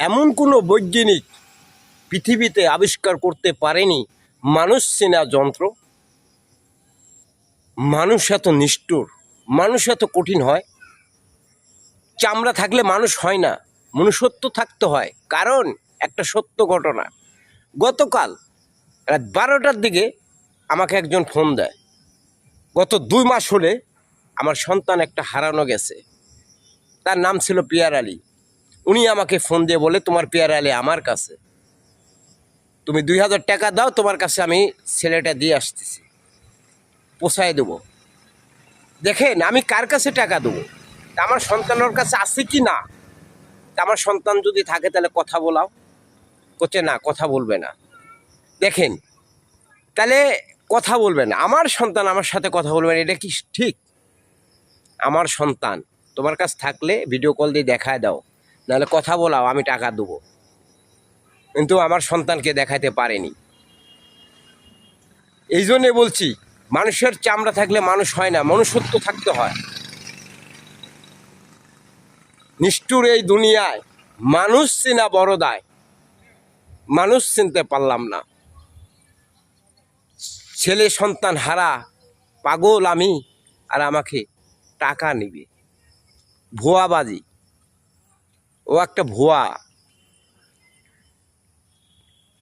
এমন কোনো বৈজ্ঞানিক পৃথিবীতে আবিষ্কার করতে পারেনি মানুষ চেনা যন্ত্র। মানুষ এত নিষ্ঠুর, মানুষ এত কঠিন হয়। চামড়া থাকলে মানুষ হয় না, মনুষ্যত্ব থাকতে হয়। কারণ একটা সত্য ঘটনা, গতকাল রাত 12টার দিকে আমাকে একজন ফোন দেয়। গত 2 মাস হলে আমার সন্তান একটা হারানো গেছে, তার নাম ছিল পিয়ার আলী। উনি আমাকে ফোন দিয়ে বলে, তোমার পিয়ার আলী আমার কাছে, তুমি 2000 টাকা দাও, তোমার কাছে আমি ছেলেটা দিয়ে আসতেছি, পোষায় দেবো। দেখেন আমি কার কাছে টাকা দেবো? আমার সন্তানের কাছে আছে কি না? আমার সন্তান যদি থাকে তাহলে কথা বলাও। করছে না, কথা বলবে না। দেখেন তাহলে কথা বলবে না, আমার সন্তান আমার সাথে কথা বলবে না, এটা কি ঠিক? আমার সন্তান তোমার কাছে থাকলে ভিডিও কল দিয়ে দেখায় দাও, নাহলে কথা বলাও, আমি টাকা দেবো। কিন্তু আমার সন্তানকে দেখাইতে পারেনি। এই জন্যে বলছি, মানুষের চামড়া থাকলে মানুষ হয় না, মনুষ্যত্ব থাকতে হয়। নিষ্ঠুর এই দুনিয়ায় মানুষ চেনা বড় দায়, মানুষ চিনতে পারলাম না। ছেলে সন্তান হারা পাগল আমি, আর আমাকে টাকা নিবে। ভুয়াবাজি, ও একটা ভুয়া।